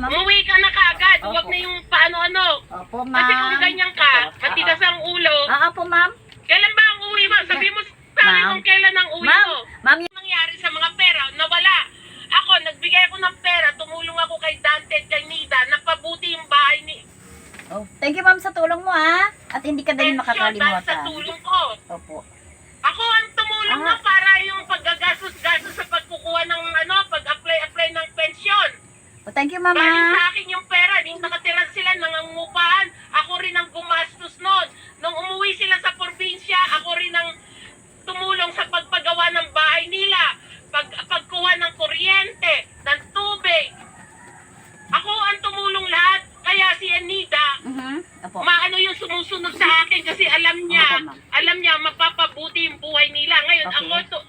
ma'am. Umuwi ka na kaagad. Opo. Huwag na yung paano-ano. Opo, ma'am. Kasi kung ganyan ka, matigas ang ulo. Opo, ma'am. Kailan ba ang uwi mo? Sabi mo sa akin Ma'am. kung kailan ang uwi Ma'am, mo. ma'am, Ano nangyari sa mga pera? Nawala. Ako, nagbigay ako ng pera. Tumulong ako kay Dante at kay Nida. Napabuti yung bahay ni... oh, thank you, ma'am, sa tulong mo, ha? At hindi ka din Dahil sa makakalimutan. tulong ko. Opo. Ako ang tumulong na para yung paggagastos-gastos sa pagkukuha ng pag-apply ng pensyon. Oh, thank you, ma'am, Galing ha? sa akin yung pera, yung nakatira sila, nangangupahan, ako rin ang gumastos noon. Nung umuwi sila sa probinsya, ako rin ang tumulong sa pagpagawa ng bahay nila, pagkuha ng kuryente, ng tubig. Ako ang tumulong lahat, kaya si Anita, Opo. maano yung sumusunod sa akin kasi alam Opo, ma'am. niya, mapapabuti yung buhay nila. Ngayon, Okay.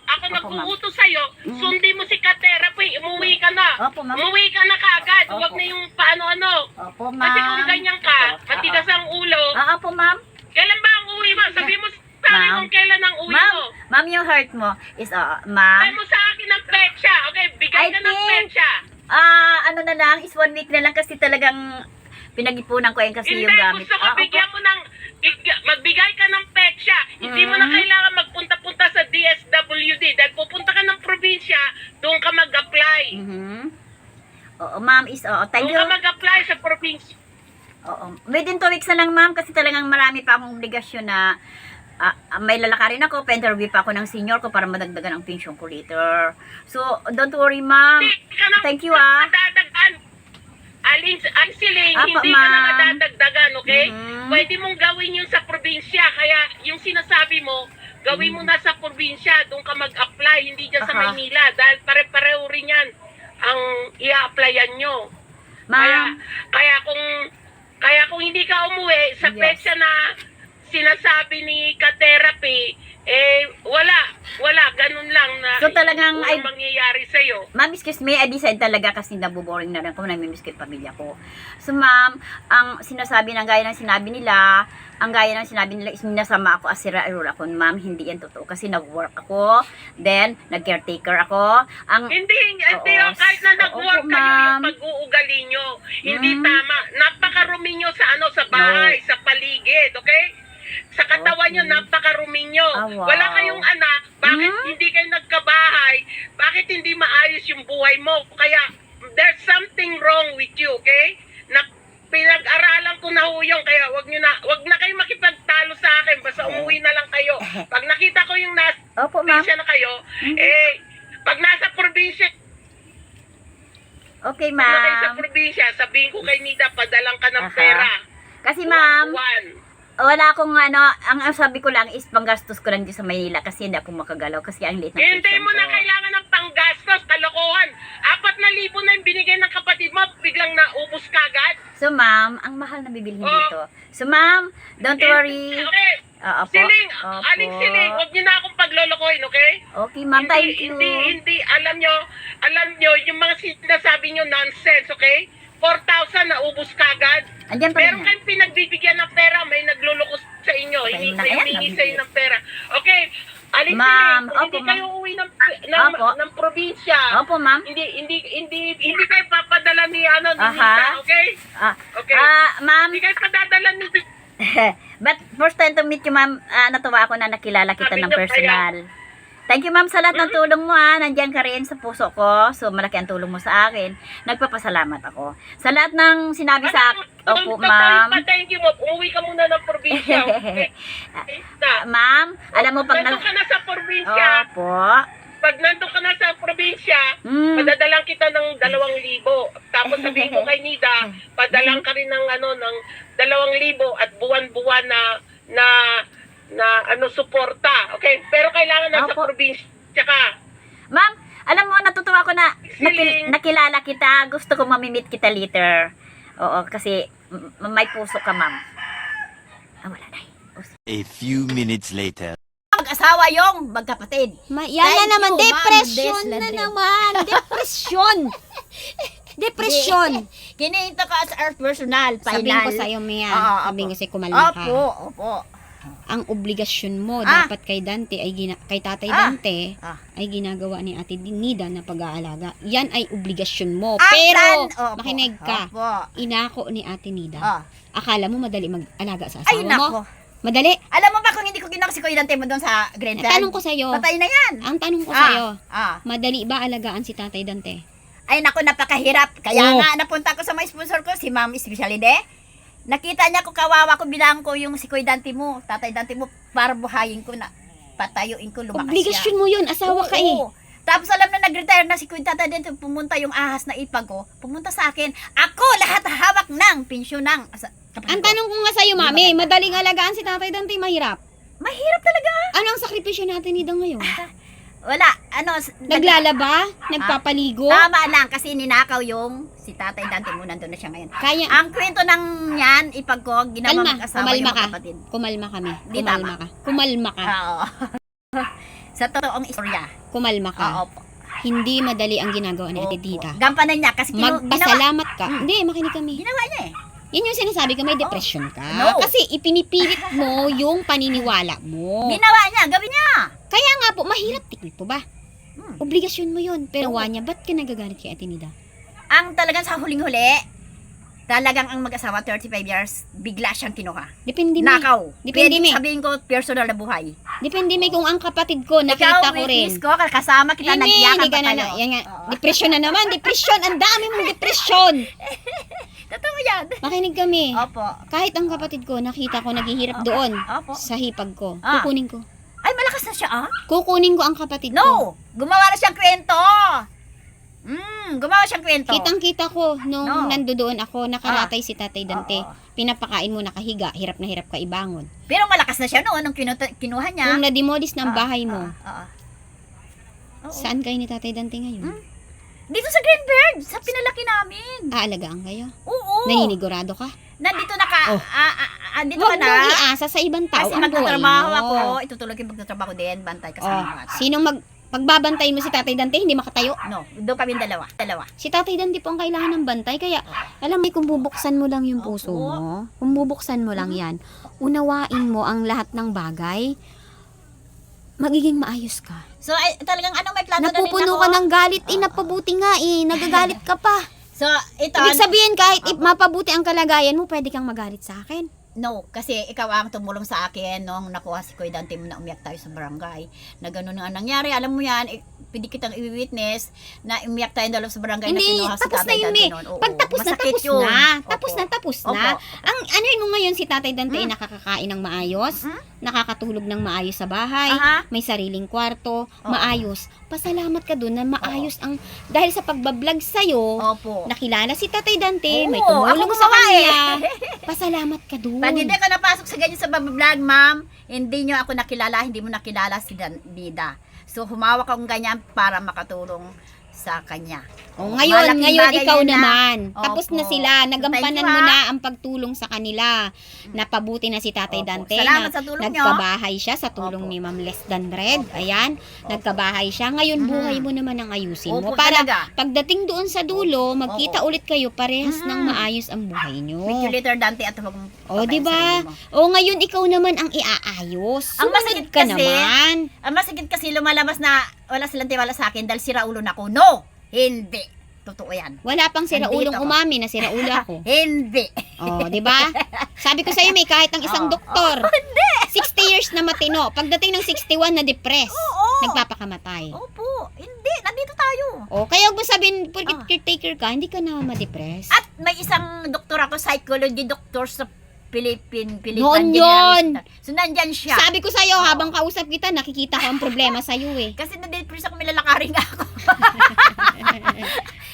ako Opo, nag-uutos sa'yo, sundin mo si Ka-therapy, umuwi ka na. Opo, ma'am. Umuwi ka na kaagad. Opo. Huwag na yung paano-ano. Opo, ma'am. Kasi kung ganyan ka, matigas ang ulo. Opo, ma'am. Kailan ba ang uwi mo? Sabi mo sa akin Ma'am. kung kailan ang uwi Ma'am, mo. ma'am, yung heart mo is, ma'am. Sabi mo sa akin ng petsa. Okay, bigay I ka ng think- petsa. Ano na lang, is 1 week na lang kasi talagang pinag-ipunan ko yan kasi Hindi, yung gamit. gusto ko bigyan mo ng, magbigay ka ng petsa. Hindi mo na kailangan magpunta-punta sa DSWD. Dahil pupunta ka ng probinsya, doon ka mag-apply. Oo, ma'am, is, thank Doon you. ka mag-apply sa probinsya. Oo. Within 2 weeks na lang, ma'am, kasi talagang marami pa akong obligasyon na may lalakarin ako, pa-interview pa ako ng senior ko para madagdagan ang pension ko later. So, don't worry, ma'am. Hindi ka na Thank you, madadagdagan. Siling, Apa, hindi ka na ma'am. madadagdagan, okay? Mhm. Pwede mong gawin yun sa probinsya. Kaya yung sinasabi mo, gawin mo na sa probinsya. Doon ka mag-apply, hindi dyan sa Aha. Maynila. Dahil pare-pareho rin yan ang i-applyan nyo. Ma'am, Kaya kung hindi ka umuwi sa Yes. petsa na sinasabi ni Ka-therapy, wala, ganun lang na So, talagang walang mangyayari sa'yo. ma'am, excuse me, I decide talaga kasi naboboring na rin ako, namimiss ko yung pamilya ko. So, ma'am, ang sinasabi ng gaya ng sinabi nila, is minasama ako as sira-rule ako. Ma'am, hindi yan totoo kasi nag-work ako, then nag-caretaker ako. Hindi Oo. yung kahit na nag-work Opo, kayo, ma'am. yung pag-uugali nyo, hindi tama. Napakarumi nyo sa bahay, sa paligid, okay? Sa katawan nyo, Okay. napakarumi nyo. Wow. Wala kayong anak, bakit hindi kayo nagkabahay? Bakit hindi maayos yung buhay mo? Kaya, there's something wrong with you, okay? Na pinag-aralan ko na ho yun, kaya wag na kayo makipagtalo sa akin, basta umuwi na lang kayo. Pag nakita ko yung nasa Opo, ma'am. probinsya na kayo, pag nasa probinsya Okay, na kayo sa ma'am. probinsya, sabihin ko kay Nida, padalang ka ng Aha. pera. Kasi, ma'am, Buwan. wala akong ang sabi ko lang is panggastos ko lang dito sa Maynila kasi hindi ako makagalaw kasi ang liit ng Hindi pension mo na ko. kailangan ng panggastos, kalokohan. 4,000 na yung binigay ng kapatid mo, biglang naubos ka agad. So, ma'am, ang mahal na bibilhin Oh. dito. So, ma'am, don't worry. Okay. Opo. Siling, Opo. aling siling, huwag niyo na akong paglolokohin, okay? Okay, ma'am, thank you. Hindi, alam nyo, yung mga sinasabi nyo nonsense, okay? 4,000 na ubos ka agad. Andyan pa Meron rin. kayong pinagbibigyan ng pera, may naglulukos sa inyo, Ayun na, ayan, hiningi sa inyo nabibigyan. ng pera. Okay, aling Ma'am, siling, kung hindi opo, kayo uwi Opo. ng probinsya, Opo, ma'am. hindi kayo papadala ni ni Aha. Nita, okay? Okay. Ma'am, Hindi kayo padadala ni but first time to meet you, ma'am, natuwa ako na nakilala kita Sabi ng niyo pa personal. Thank you, ma'am, sa lahat ng tulong mo, Nandiyan ka rin sa puso ko. So, malaki ang tulong mo sa akin. Nagpapasalamat ako. Sa lahat ng sinabi sa akin. Opo, ma'am. Thank you, ma'am. Umuwi ka muna ng probinsya. Okay? Ma'am, alam mo pag Nandun ka na sa probinsya, Opo. pag nandun ka na sa probinsya, padadalang kita ng 2,000. Tapos sabihin ko kay Nida, padalang ka rin ng ng 2,000 at buwan-buwan na suporta. Okay? Pero kailangan nasa Opo. probinsya ka. Ma'am, alam mo, natutuwa ako na Siling. nakilala kita. Gusto ko mamimit kita later. Oo, kasi may puso ka, ma'am. Wala na. A few minutes later. Mag-asawa yung magkapatid. Yan na Thank naman, you, Ma'am depression Des na Ladril. naman. Depression. Depression. Kininto ka as our personal, final. Sabihin ko sa'yo, Mia. Oo, Sabihin opo. ko sa'yo, kumalma ka. Opo, opo. ang obligasyon mo Ah. dapat kay Dante ay kay Tatay Ah. Dante Ah. ay ginagawa ni Ate Nida na pag-aalaga. Yan ay obligasyon mo. Ang Pero, Opo. makinig ka. Opo. Inako ni Ate Nida. Ah. Akala mo madali mag-alaga sa Ay, asawa mo? nako. Madali. Alam mo ba kung hindi ko ginako si Kuya Dante mo doon sa grade 10? Tanong ko sa'yo. Patay na yan. Ang tanong ko sa'yo, Madali madali ba alagaan si Tatay Dante? Ay, naku, napakahirap. Kaya Oh. nga, napunta ko sa mga sponsor ko, si Ma'am Especialide. Nakita niya ko, kawawa ko, bilang ko yung si Kuya Dante mo, Tatay Dante mo, para buhayin ko na, patayuin ko, lumakas Obligasyon siya. mo yun. Asawa ka eh. Oo. Tapos alam na nag-retire na si Kuya Tatay Dante, pumunta yung ahas na ipag ko, pumunta sa akin. Ako, lahat hawak ng pensyon ng kapatid Ang ko. tanong ko nga sa'yo, Di mami, maganda. madaling alagaan si Tatay Dante, mahirap. Mahirap talaga. Ano ang sakripisyo natin Nida ngayon? Wala, Naglalaba? Nagpapaligo? Tama lang, kasi ninakaw yung si Tatay Dante mo, nandun na siya ngayon. Kaya, Ang kwento ng yan, ipag ko, ginawa kalma, mag-asawa kumalma yung ka. mga kapatid. Kumalma kami. Di Kumalma ka. Kumalma ka. Oo. Sa totoong istorya. Kumalma ka. Oo po. Hindi madali ang ginagawa ni Ate Opo. Dita. Gampanan niya kasi ginawa, Magpasalamat ka. Hindi, makinig kami. ginawa niya eh. Yan yung sinasabi ko, may depression ka. No. Kasi ipinipilit mo yung paniniwala mo. Ginawa niya, gawin niya. Kaya nga po, mahirap tikil po ba? Hmm. Obligasyon mo yun. Pero Oo. Wanya, ba't ka nagagalit kay Ate Nida? Ang talagang sa huling-huli, talagang ang mag-asawa 35 years, bigla siyang kinuha. Depende mo. Nakaw. Depende Pwede me. sabihin ko personal na buhay. Depende mo kung ang kapatid ko, nakita Ikaw, ko rin. witness ko, kasama kita, Hindi, nagyakan hindi ka pa na, tayo. yan nga, Oo. depression na naman, depression, ang dami mong depression. Totoo yan. Makinig kami. Opo. Kahit ang kapatid ko, nakita ko naghihirap doon Opo. sa hipag ko. Ah. Kukunin ko. Ay, malakas na siya ah. Kukunin ko ang kapatid ko. No! Gumawa na siyang kwento. Gumawa siyang kwento. Kitang-kita ko nung No. nandoon ako, nakaratay si Tatay Dante. Oo. Pinapakain mo nakahiga, hirap na hirap ka ibangon. Pero malakas na siya noon nung kinuha niya. Kung na-demolish ng bahay mo, Oo. saan kayo ni Tatay Dante ngayon? Hmm? Dito sa Greenbird, sa pinalaki namin. Aalagaan kayo? Oo. Naninigurado ka? Nandito na ka, Oh. dito Huwag ka mong na. iasa sa ibang tao Kasi ang buhay magtatrabaho mo. ako, itutulog yung magtatrabaho din, bantay ka sa Oh, mga bata. sinong pagbabantayin mo si Tatay Dante, hindi makatayo? No, doon kami dalawa. Si Tatay Dante po ang kailangan ng bantay, kaya alam mo, kung bubuksan mo lang yung puso Opo. mo, kung bubuksan mo lang yan, unawain mo ang lahat ng bagay, magiging maayos ka. So, talagang may plano na rin Napupuno ako. ka ng galit, napabuti nga nagagalit ka pa. So, ito, Ibig sabihin, kahit mapabuti ang kalagayan mo, pwede kang magalit sa akin. no, kasi ikaw ang tumulong sa akin nung nakuha si Kuya Dante mo na umiyak tayo sa barangay. Na gano'n nga nangyari. Alam mo yan, pwede kitang i-witness na umiyak tayo dalawa sa barangay Hindi, na kinuha si tapos na Tatay yun Dante eh. noon. Oo, Pag tapos na, masakit tapos yun. na. Opo. Tapos na. Opo. Ang ano mo ngayon, si Tatay Dante ay nakakakain ng maayos, nakakatulog ng maayos sa bahay, Aha. may sariling kwarto, maayos. Pasalamat ka dun na maayos ang, dahil sa pagbablog sa'yo, Opo. nakilala si Tatay Dante, may Oo, tumulong ako sa gumawa kanya. Pasalamat ka dun. Pag hindi ka napasok sa ganyan sa vlog, ma'am, hindi nyo ako nakilala, hindi mo nakilala si Dida. So, humawak akong ganyan para makatulong sa kanya. O, ngayon Malaking bagay ikaw yun na. naman. Tapos Opo. na sila. Nagampanan Thank you, mo ha. na ang pagtulong sa kanila. Napabuti na si Tatay Opo. Dante. Salamat na sa tulong nyo. nagkabahay siya sa tulong Opo. ni Ma'am Less Than Red. Ayan. Nagkabahay siya. Ngayon buhay mo naman ang ayusin mo. Opo, Para talaga. pagdating doon sa dulo, magkita ulit kayo parehas ng maayos ang buhay nyo. Thank you later, Dante, at huwag mong O, pabayaan di ba? sarili mo. O, ngayon ikaw naman ang iaayos. Ang Sumunod masakit ka kasi, naman. Ang masakit kasi lumalabas na wala silang tiwala sa akin dahil sira ulo na ako. No! Hindi. Totoo yan. Wala pang siraulong Nandito ako. umami na siraulo ako. Hindi. Oh, 'di ba? Sabi ko sa iyo may kahit ang isang doktor. 60 years na matino. Pagdating ng 61 na depress. Oo. Nagpapakamatay. Opo. Hindi. Nandito tayo. Oh, kaya huwag mo sabihin porket caretaker ka, hindi ka na ma-depress. At may isang doktor ako, psychology doctor sa Philippine Noon Generalist. yun. So, nandyan siya. Sabi ko sa iyo habang kausap kita, nakikita ko ang problema sa iyo eh. Kasi na-depress ako, milalakarin ako.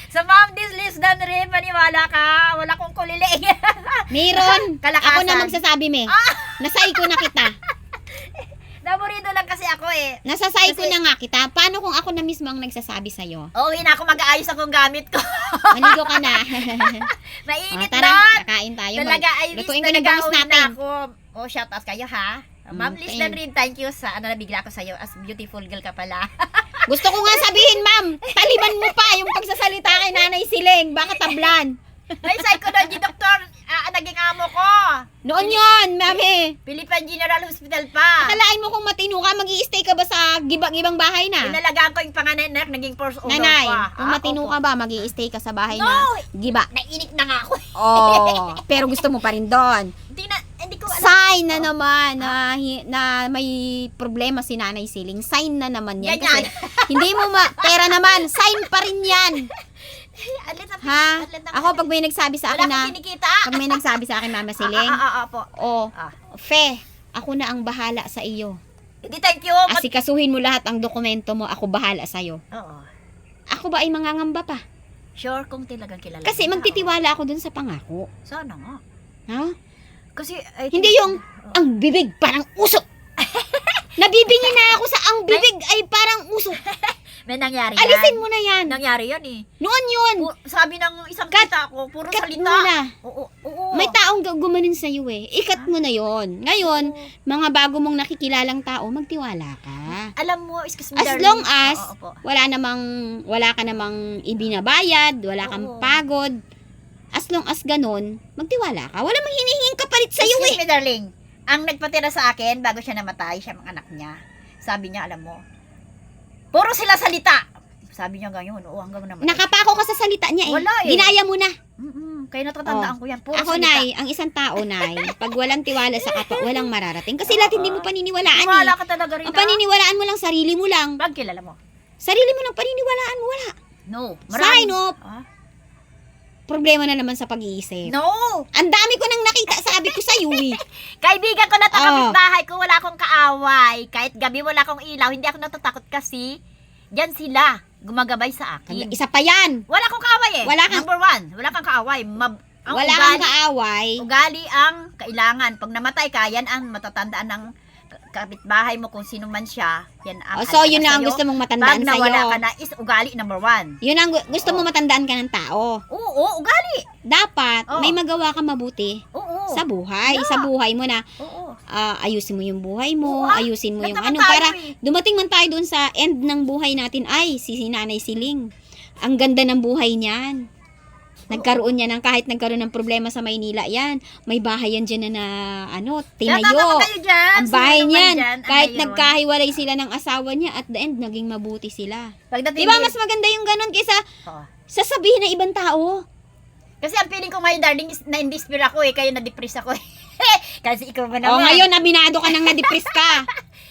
So, ma'am, this list done rin, paniwala ka. Wala kong kuliling. Meron. Kalakasan. Ako na magsasabi me. Nasay ko na kita. Naburido lang kasi ako eh. Nasasay ko Kasi- na nga kita. Paano kung ako na mismo ang nagsasabi sa iyo? Uwi na ako, mag-aayos akong gamit ko. Maligo ka na. Mainit tara, doon. kakain tayo. Talaga, I wish Lutuin ko na talaga bangus uwi na natin. ako. Oh, shout out kayo ha. Ma'am Mm, Liz thank- rin, thank you sa nabigla ko sa'yo as beautiful girl ka pala. Gusto ko nga sabihin, ma'am, taliban mo pa yung pagsasalita kay Nanay Siling. Baka tablan. May psychology doctor, naging amo ko. Noon yun, mami. Philippine General Hospital pa. Akalain mo kung matino ka, mag-i-stay ka ba sa gibang bahay na? Inalagaan ko yung panganay na naging first owner Nanay, pa. kung matino opo. ka ba, mag-i-stay ka sa bahay No! na giba? Naiinip na nga ako. Oh, pero gusto mo pa rin doon. Hindi ko alam. Sign na naman na may problema si Nanay Siling. Sign na naman yan. Ganyan. Kasi hindi mo pera naman, sign pa rin yan. Alit na, Ha? alit na- Ako pag may nagsabi sa wala akin na, akong kinikita. pag may nagsabi sa akin, Mama Siling, Po. oh, Ah. Fe, ako na ang bahala sa iyo. Hindi, thank you. Asikasuhin mo lahat ang dokumento mo, ako bahala sa iyo. Oo. Ako ba ay mangangamba pa? Sure kung talagang kilala. Kasi mo na magtitiwala ako dun sa pangako. ako. Sana nga. Ha? Kasi, Hindi yung ang bibig parang usok. Nabibingi na ako sa ang bibig ay parang usok. May nangyari Alisin yan. mo na yan. Nangyari yan eh. Noon yun. Sabi ng isang Cut. kita ko, puro Cut salita. mo na. Oo. May taong gumanin sa iyo eh. Ikat mo na yon. Ngayon, mga bago mong nakikilalang tao, magtiwala ka. Alam mo, excuse me, As darling. long as Oo, wala ka namang ibinabayad, wala kang Oo. pagod. As long as ganun, magtiwala ka. Wala mang hinihinging kapalit sa iyo eh. Excuse me, darling. Ang nagpatira sa akin, bago siya namatay, siya mga anak niya. Sabi niya, alam mo, puro sila salita. Sabi niya ganyan, oo, hanggang namatay. Nakapako ka sa salita niya eh. Wala eh. Ginaya mo na. Kaya natatandaan ko yan, puro Ako, salita. Nay, ang isang tao, Nay, pag walang tiwala sa kapwa, walang mararating. Kasi lahat hindi mo paniniwalaan eh. Wala ka talaga rin. Ang paniniwalaan mo lang, sarili mo lang. Pag kilala mo. Sarili mo lang paniniwalaan mo, wala. No. Sign off. Ah? Problema na naman sa pag-iisip. No. Ang dami ko nang nakita, sabi ko sa iyo eh. Kaibigan ko na Oh. kapitbahay ko, wala akong kaaway. Kahit gabi wala akong ilaw, hindi ako natatakot kasi diyan sila gumagabay sa akin. Isa pa yan. Wala akong kaaway eh. Wala kang- Number one, wala kang kaaway. Ang Wala ugali, kang kaaway. ugali ang kailangan. Pag namatay ka, yan ang matatandaan ng kapitbahay mo kung sino man siya. Yan ang So, halaga yun na ang sa'yo. gusto mong Pag matandaan nawala sa'yo. ka na, is ugali number one. Yun ang gusto mong matandaan ka ng tao. Oo, ugali. Dapat, Oh. may magawa ka mabuti Oo. sa buhay. Yeah. Sa buhay mo na, Oo. ayusin mo yung buhay mo, Oo, ayusin mo yung Ganda ano, tayo para eh. dumating man tayo dun sa end ng buhay natin, ay, si Nanay Siling. Ang ganda ng buhay niyan. Nagkaroon niya ng, kahit nagkaroon ng problema sa Maynila, yan. May bahay yan dyan na, Shout out tinayo. naman kayo dyan. Ang Sino bahay naman niyan, dyan? kahit Ayun. nagkahiwalay sila ng asawa niya, at the end, naging mabuti sila. Pagdating Diba, din- mas maganda yung ganun kaysa Oo. sasabihin ng ibang tao. Kasi ang feeling ko ngayon, darling, is na-inspire ako eh. Kaya na-depress ako eh. Kasi ikaw ba naman? Oh, ngayon, aminado ka nang na-depress ka.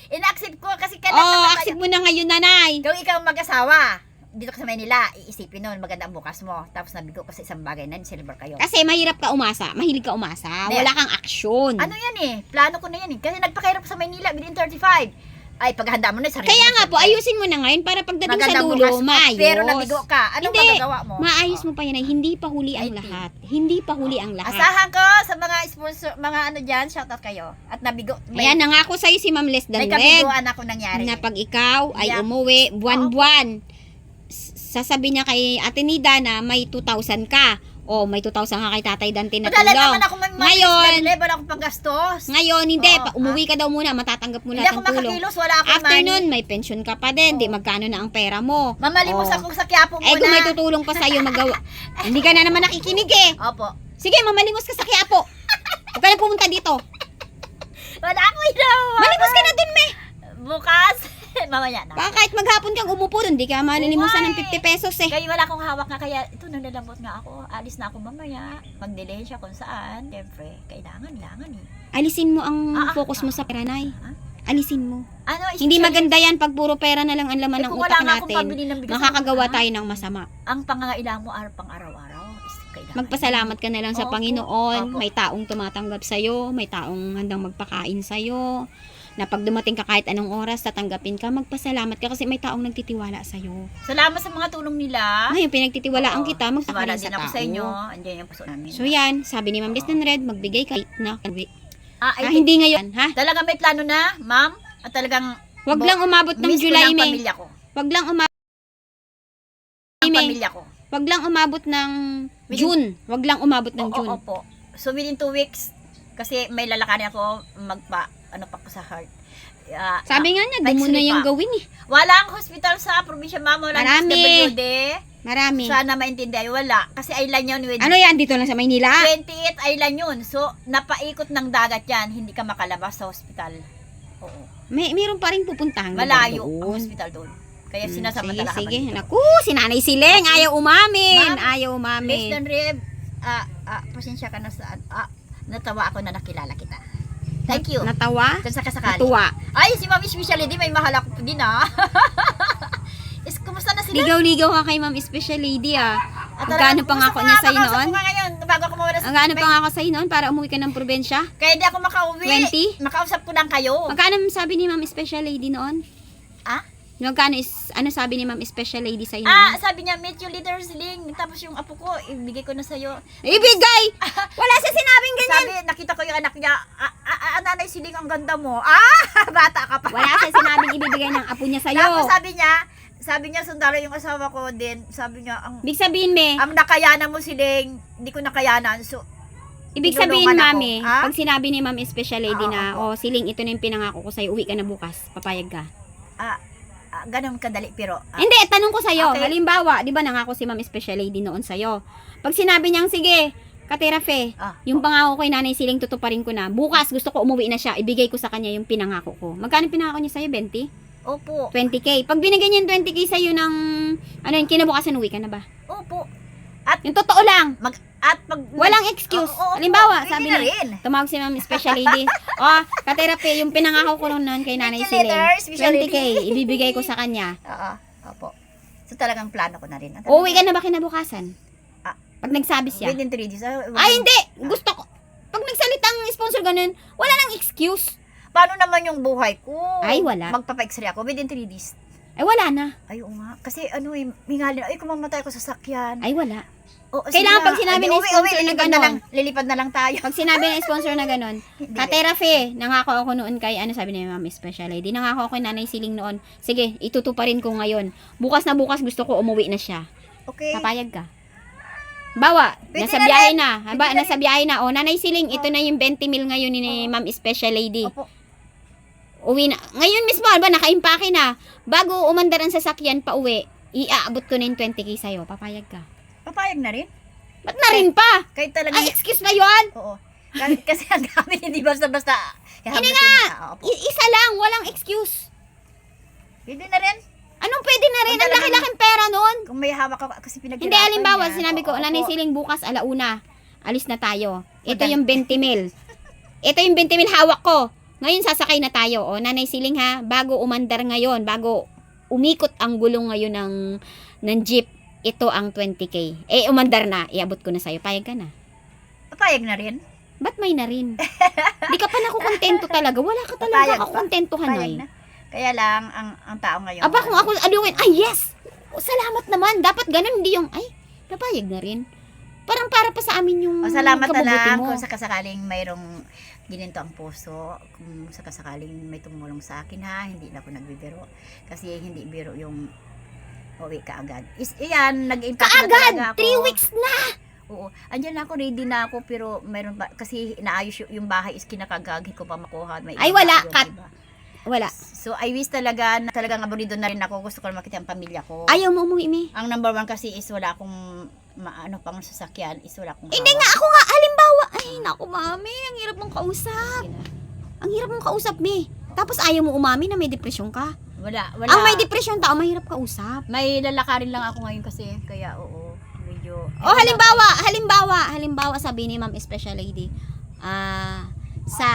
In-accept ko kasi kailan Oh, accept mo na ngayon, nanay. Kung ikaw mag-asawa, dito ka sa Manila, iisipin nun, maganda ang bukas mo. Tapos nabigo ka sa isang bagay na, silver kayo. Kasi mahirap ka umasa, mahilig ka umasa, wala kang aksyon. Ano yan eh? Plano ko na yan eh. Kasi nagpakahirap sa Manila within 35. Ay, paghanda mo na sarili. Kaya mo, nga po, syempre. ayusin mo na ngayon para pagdating sa Magandang dulo, bukas mo, maayos. Pero nabigo ka. Anong Hindi. magagawa mo? Maayos Oh. mo pa yan ay hindi pa huli ang Ay, lahat. Hindi pa huli ang lahat. Asahan ko sa mga sponsor, mga ano dyan, shoutout kayo. At nabigo. Ayan, nangako sa'yo si Ma'am Les May Danred kabiguan ako nangyari. na pag ikaw ay Yeah. umuwi buwan-buwan, sasabi niya kay Ate Nida na may 2,000 ka. O, may 2,000 ka kay Tatay Dante na Padala tulong. naman ako may Ngayon, level ako pang gastos. Ngayon, hindi. Oo, Umuwi ka daw muna, matatanggap mo Hindi lahat ako ng tulong. makakilos, wala akong After money. nun, may pension ka pa din. Di magkano na ang pera mo. Mamalimos Oh. ako sa Quiapo muna. Eh, kung may tutulong pa sa'yo, magawa. Hindi ka na naman nakikinig eh. Opo. Sige, mamalimos ka sa Quiapo. Huwag ka na pumunta dito. Wala akong inawa. Malimos ka na dun, me. Bukas. Mamaya na. Baka kahit maghapon kang umupo dun, di ka malilimusan ng 50 pesos eh. Kaya wala akong hawak nga, kaya ito nalalambot nga ako. Alis na ako mamaya. Mag-delay siya kung saan. Siyempre, kailangan eh. Alisin mo ang focus mo sa pera, Nay. Alisin mo. Ano, Hindi maganda yan pag puro pera na lang ang laman ng kung wala utak nga akong natin. pabili ng bigas. Makakagawa Ah, tayo ng masama. Ang pangangailangan mo pang araw-araw is kailangan. Magpasalamat ka na lang sa Opo. Panginoon. Opo. May taong tumatanggap sa'yo. May taong handang magpakain sa'yo. Na pag dumating ka kahit anong oras, tatanggapin ka. Magpasalamat ka kasi may taong nagtitiwala sa'yo. Salamat sa mga tulong nila. Ngayon, pinagtitiwalaan Oo. kita, magpaka Wala rin sa din ako tao. sa inyo. Andiyan yung puso namin. So yan, sabi ni Ma'am Liz Red, magbigay ka na. Hindi. Hindi ngayon, ha? Talagang may plano na, ma'am? At talagang Wag lang umabot ng miss ko July, ng May. pamilya ko. Wag lang umabot Ang May. pamilya ko. Wag lang umabot ng June. Wag lang umabot ng June. Opo. So within 2 weeks, kasi may lalakarin ako ano pa ko sa heart. Sabi nga niya, doon mo na yung gawin eh. Walang hospital sa probinsya, ma'am. Walang Marami. SWD. Marami. Sana maintindihan. Wala. Kasi island yun. Ano yan, dito lang sa Maynila? 28 island yun. So, napaikot ng dagat yan. Hindi ka makalabas sa hospital. Oo. Mayroon pa rin pupuntahan. Malayo ang doon. hospital doon. Kaya sinasamantala ka Sige, dito. naku, si Nanay Siling, ayaw umamin. Ma'am, Ayaw Miss umamin. Don Rib, pasensya ka na sa, natawa ako na nakilala kita. Thank you. Natawa? Kung sakasakali. Natuwa. Ay, si Ma'am Special Lady, may mahal ako din Is, kumusta na sila? Ligaw-ligaw ka kay Ma'am Special Lady ah. At Magkano pa nga ako niya sa'yo Makausap noon? ko nga ngayon, bago ako mawala sa... Ang gano pa nga ako sa'yo noon para umuwi ka ng probensya? Kaya di ako makauwi. 20? Makausap ko lang kayo. Magkano sabi ni Ma'am Special Lady noon? Ah? Magkano ano sabi ni Ma'am Special Lady sa'yo noon? Sabi niya, meet your leader, Siling. Tapos yung apo ko, ibigay ko na sa'yo. Ibigay! Wala siya sinabing ganyan! Sabi, nakita ko yung anak niya, Nanay Siling, ang ganda mo. Bata ka pa. Wala siya sinabing ibibigay ng apo niya sa'yo. Tapos sabi niya, sundalo yung asawa ko din. Sabi niya, Ibig sabihin, me, ang nakayanan mo, Siling, hindi ko nakayanan. So, ibig sabihin, tinulungan ako. mami, Ha? pag sinabi ni Ma'am Special Lady Oo, na, opo. Siling, ito na yung pinangako ko sa'yo, uwi ka na bukas, papayag ka. Ganun kadali, pero, Hindi, tanong ko sa'yo, Okay. halimbawa, di ba nangako si Ma'am Special Lady noon sa'yo? Pag sinabi niyang, sige, Katerafe, yung pangako ko kay Nanay Siling, tutuparin ko na. Bukas, gusto ko umuwi na siya, ibigay ko sa kanya yung pinangako ko. Magkano pinangako niya sa'yo, 20? Opo. 20K. Pag binigyan niya yung 20K sa'yo ng, kinabukasan, uwi ka na ba? Opo. Yung totoo lang. Pag... Walang excuse. Oo, Halimbawa, pwede sabi na niya, rin. tumawag si Ma'am Special Lady. Katerape, yung pinangako ko noon kay Nanay Thank you, Siling. leader, Special 20K, ibibigay ko sa kanya. Opo. So, talagang plano ko na rin. Uuwi ka na ba kinabukasan? Pag nagsabi siya. Within 3 days. Ay, hindi! Gusto ko. Pag nagsalitang sponsor ganun, wala nang excuse. Paano naman yung buhay ko? Ay, wala. Magpapa-x-ray ako within 3 days. Ay, wala na. Ay, oo nga. Kasi mingalin. Ay, kung mamatay ako sa sakyan. Ay, wala. Oo, Kailangan sige pag sinabi Ay, ng sponsor na ganon. Lilipad na lang tayo. Pag sinabi ng sponsor na ganun, Hindi. Katerafe, nangako ako noon kay, sabi ni Ma'am Special Lady, nangako ako kay Nanay Siling noon, sige, itutuparin ko ngayon. Bukas na bukas gusto ko umuwi na siya. Okay. Papayag ka. Bawa, Pwede nasa na biyahe rin. na. Pwede na Nasa biyahe na. O, Nanay Siling, ito na yung 20 mil ngayon ni Ma'am Special Lady. Opo. Uwi na. Ngayon mismo, nakaimpake na. Bago umandar ang sasakyan pa uwi, iaabot ko na yung 20K sa'yo. Papayag ka. Papayag na rin. Ba't na rin pa? Kahit talaga. Ay, excuse na yon. Oo. Kasi ang dami, hindi basta-basta. Hindi nga. Isa lang, walang excuse. Pwede na rin. Anong pwede na rin? Huwag Ang na lang. laki-laking pera nun. Kung may hawak ako, kasi pinaghirapan Hindi, halimbawa, niya. sinabi ko, Oo, Nanay opo. Siling, bukas, alauna. Alis na tayo. Ito Madali. yung 20 mil. Ito yung 20 mil hawak ko. Ngayon, sasakay na tayo. O, Nanay Siling ha, bago umandar ngayon, bago umikot ang gulong ngayon ng jeep, ito ang 20K. Umandar na. Iabot ko na sa'yo. Payag ka na. Papayag na rin. Ba't may na rin? Di ka pa nakukontento talaga. Wala ka talaga Papayag. ako kontento, Papayag Hanay. na. Kaya lang, ang tao ngayon. Aba, kung ako aluin, ay yes! Salamat naman. Dapat ganun, hindi yung, ay, napayag na rin. Parang para pa sa amin yung Salamat na kabubuti lang mo. kung sakasakaling mayroong gininto ang puso. Kung sakasakaling may tumulong sa akin ha, hindi na ako nagbibiro. Kasi hindi biro yung uwi kaagad. Iyan, nag-impact na talaga Kaagad! ako. 3 weeks na! Oo. Andyan na ako, ready na ako, pero mayroon pa, kasi inaayos yung bahay is kinakagagi ko pa makuha. May Ay, iba wala, yung cut. iba. Wala. So, I wish talaga na talagang aburido na rin ako. Gusto ko na makita ang pamilya ko. Ayaw mo umuwi, me. Ang number 1 kasi is wala akong pang sasakyan, is wala akong Hindi nga, ako nga, halimbawa. Ay, naku, mami, ang hirap mong kausap. Ang hirap mong kausap, me. Tapos ayaw mo umami na may depresyon ka. Wala. Ang may depresyon tao, mahirap kausap. May lalakarin lang ako ngayon kasi, kaya oo, medyo... O, halimbawa, sabi ni Ma'am Special Lady, sa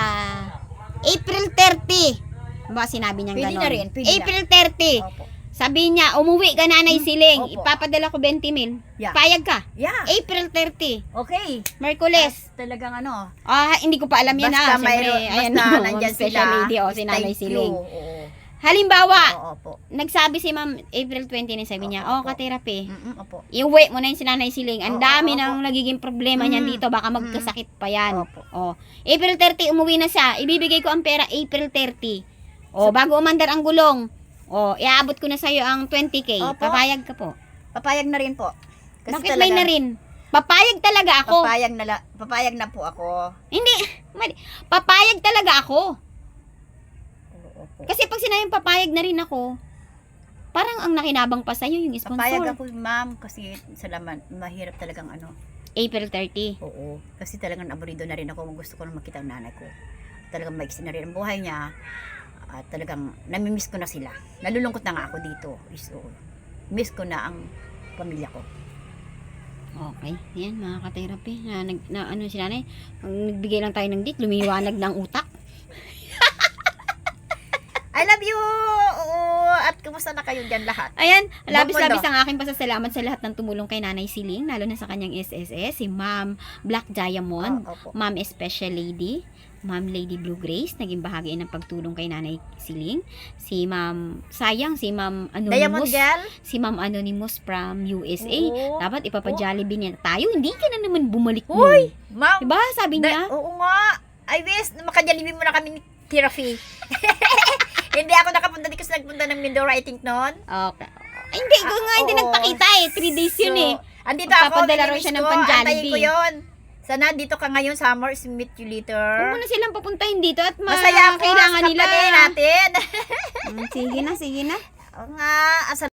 April 30, ba sinabi niyang Pwede gano'n? na rin, pwede April 30, Opo. sabi niya, umuwi ka Nanay Siling, Opo. ipapadala ko 20 mil. Yeah. Payag ka. Yeah. April 30, Okay. Merkules. Talagang ano, Hindi ko pa alam yan basta Siyempre, mayroon, ayan basta o, nandyan Special sila. Lady, si Thank Nanay you. Siling. Oo. Halimbawa, Opo. nagsabi si Ma'am April 20 na sabi niya, Opo. katerapi, Opo. iuwi mo na yung si Nanay Siling. Ang Oo, dami opo. nang nagiging problema niyan dito. Baka magkasakit pa yan. Opo. April 30, umuwi na siya. Ibibigay ko ang pera April 30. Bago umandar ang gulong. Iaabot ko na sa'yo ang 20K. Opo. Papayag ka po. Papayag na rin po. Kasi Bakit may na rin? Papayag talaga ako. Papayag na po ako. Hindi. Papayag talaga ako. Oo po. ako. Kasi pag sinayang papayag na rin ako, parang ang nakinabang pa sa'yo yung Papayag sponsor. ako, ma'am, kasi salamat, mahirap talagang ano. April 30. Oo, kasi talagang aburido na rin ako. Gusto ko na makita ang nanay ko. Talagang maiksi na rin ang buhay niya. At talagang namimiss ko na sila. Nalulungkot na nga ako dito. So, miss ko na ang pamilya ko. Okay. Yan, mga ka-therapy. Ano si nanay? Ang nagbigay lang tayo ng date, lumiwanag ng utak. I love you! Oo, at kumusta na kayo dyan lahat? Ayan, Buong labis-labis mundo. ang aking pasasalamat sa lahat ng tumulong kay Nanay Siling, lalo na sa kanyang SSS, si Ma'am Black Diamond, Opo. Ma'am Special Lady, Ma'am Lady Blue Grace, naging bahagi ng pagtulong kay Nanay Siling, si Ma'am Diamond Anonymous, girl? si Ma'am Anonymous from USA. Oo. Dapat ipapa-Jollibee niya tayo, hindi ka na naman bumalik mo. Uy! Ma'am! Diba? Sabi niya, Oo nga. I wish na makajalibi mo na kami ni Therapy. Hindi ako nakapunta, di kasi nagpunta ng Mindoro, I think noon. okay. Ay, hindi ko nga, hindi Oo. nagpakita 3 days yun eh. Andito ako, Magpapadala raw nilimiss siya ng ko, pan-Jollibee. antayin ko yun. Sana dito ka ngayon, Summer, meet you Huwag later. mo na silang papuntahin dito at Masaya ako kailangan sa nila. company natin. Sige na, sige na. Oo nga, asa